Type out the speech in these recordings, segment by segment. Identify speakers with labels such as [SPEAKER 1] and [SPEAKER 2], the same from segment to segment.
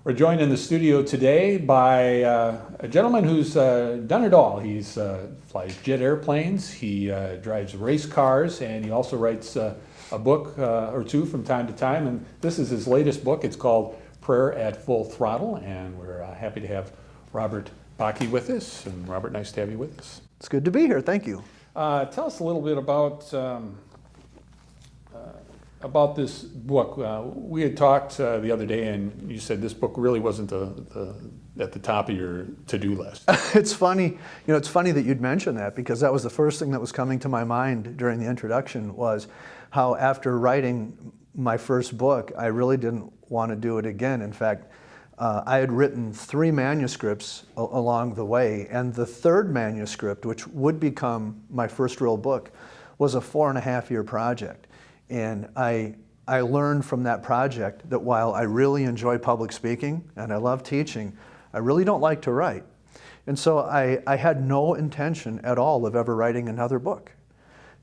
[SPEAKER 1] We're joined in the studio today by a gentleman who's done it all. He's flies jet airplanes, he drives race cars, and he also writes a book or two from time to time. And this is his latest book. It's called Prayer at Full Throttle, and we're happy to have Robert Bakke with us. And Robert, nice to have you with us.
[SPEAKER 2] It's good to be here. Thank you.
[SPEAKER 1] Tell us a little bit about this book. We had talked the other day, and you said this book really wasn't at the top of your to-do list.
[SPEAKER 2] It's funny, it's funny that you'd mention that, because that was the first thing that was coming to my mind during the introduction, was how after writing my first book, I really didn't want to do it again. In fact, I had written 3 manuscripts along the way, and the third manuscript, which would become my first real book, was a 4.5-year project. And I learned from that project that while I really enjoy public speaking and I love teaching, I really don't like to write. And so I had no intention at all of ever writing another book.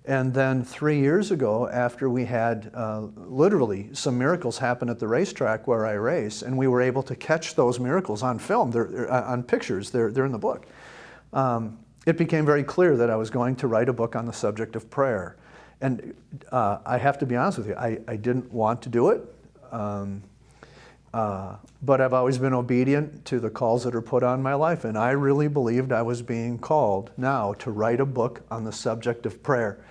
[SPEAKER 2] And then 3 years ago, after we had literally some miracles happen at the racetrack where I race, and we were able to catch those miracles on film, on pictures, they're in the book, it became very clear that I was going to write a book on the subject of prayer. And I have to be honest with you, I didn't want to do it, but I've always been obedient to the calls that are put on my life, and I really believed I was being called now to write a book on the subject of prayer.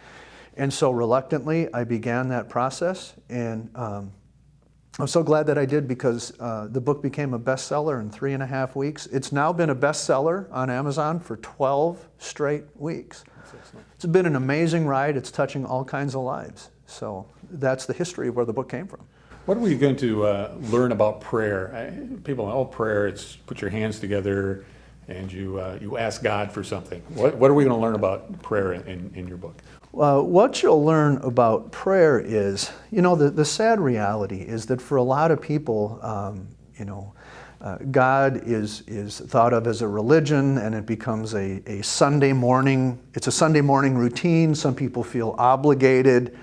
[SPEAKER 2] And so reluctantly, I began that process, and I'm so glad that I did, because the book became a bestseller in 3.5 weeks. It's now been a bestseller on Amazon for 12 straight weeks. It's been an amazing ride. It's touching all kinds of lives. So that's the history of where the book came from.
[SPEAKER 1] What are we going to learn about prayer? People know prayer, it's put your hands together and you ask God for something. What are we going to learn about prayer in your book?
[SPEAKER 2] What you'll learn about prayer is, the sad reality is that for a lot of people, God is thought of as a religion, and it becomes a Sunday morning. It's a Sunday morning routine. Some people feel obligated.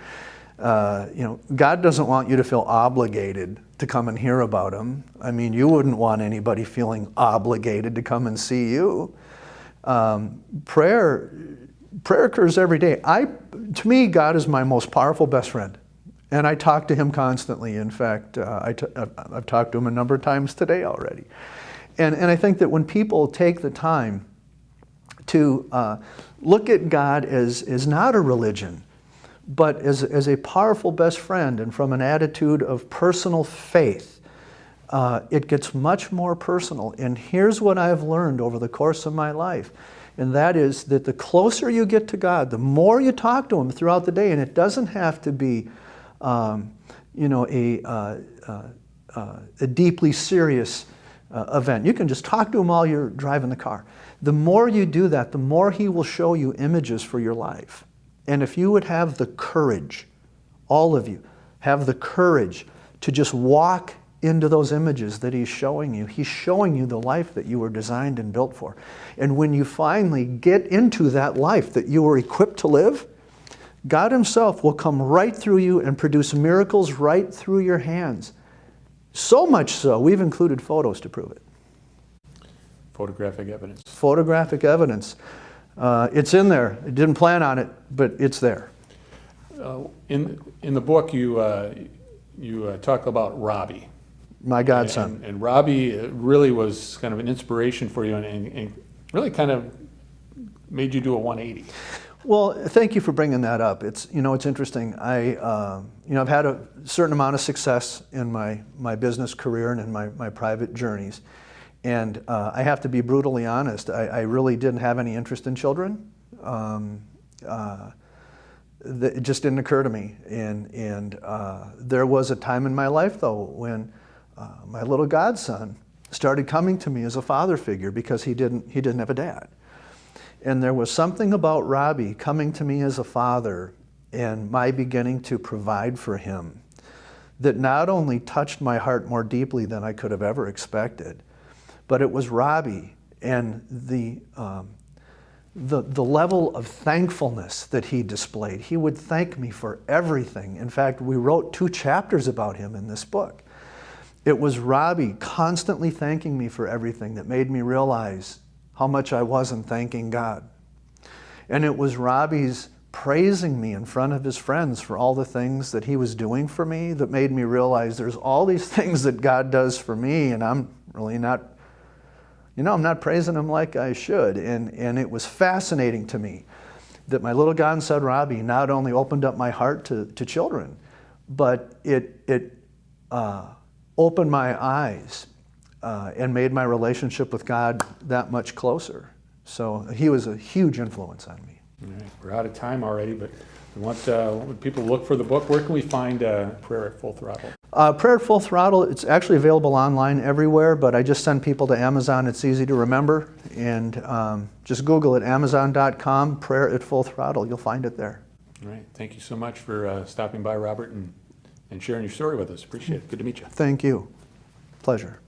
[SPEAKER 2] God doesn't want you to feel obligated to come and hear about Him. I mean, you wouldn't want anybody feeling obligated to come and see you. Prayer occurs every day. To me, God is my most powerful best friend. And I talk to Him constantly. In fact, I've talked to Him a number of times today already. And I think that when people take the time to look at God as not a religion, but as a powerful best friend, and from an attitude of personal faith, it gets much more personal. And here's what I've learned over the course of my life. And that is that the closer you get to God, the more you talk to Him throughout the day, and it doesn't have to be a deeply serious event. You can just talk to Him while you're driving the car. The more you do that, the more He will show you images for your life. And if you would have the courage, all of you, have the courage to just walk into those images that He's showing you the life that you were designed and built for. And when you finally get into that life that you were equipped to live, God Himself will come right through you and produce miracles right through your hands. So much so, we've included photos to prove it.
[SPEAKER 1] Photographic evidence.
[SPEAKER 2] Photographic evidence. It's in there. I didn't plan on it, but it's there.
[SPEAKER 1] In the book, you talk about Robbie.
[SPEAKER 2] My godson.
[SPEAKER 1] And Robbie really was kind of an inspiration for you, and really kind of made you do a 180.
[SPEAKER 2] Well, thank you for bringing that up. It's interesting. I've had a certain amount of success in my business career and in my private journeys, and I have to be brutally honest. I really didn't have any interest in children. It just didn't occur to me. And there was a time in my life, though, when my little godson started coming to me as a father figure, because he didn't have a dad. And there was something about Robbie coming to me as a father and my beginning to provide for him that not only touched my heart more deeply than I could have ever expected, but it was Robbie and the level of thankfulness that he displayed. He would thank me for everything. In fact, we wrote 2 chapters about him in this book. It was Robbie constantly thanking me for everything that made me realize how much I wasn't thanking God. And it was Robbie's praising me in front of his friends for all the things that he was doing for me that made me realize there's all these things that God does for me, and I'm really not, I'm not praising him like I should. And it was fascinating to me that my little God said Robbie not only opened up my heart to children, but it opened my eyes and made my relationship with God that much closer. So he was a huge influence on me.
[SPEAKER 1] All right, we're out of time already, but we want people to look for the book. Where can we find Prayer at Full Throttle?
[SPEAKER 2] Prayer at Full Throttle, it's actually available online everywhere, but I just send people to Amazon. It's easy to remember. And just Google it, amazon.com, Prayer at Full Throttle. You'll find it there.
[SPEAKER 1] All right, thank you so much for stopping by, Robert, and sharing your story with us. Appreciate it. Good to meet you.
[SPEAKER 2] Thank you. Pleasure.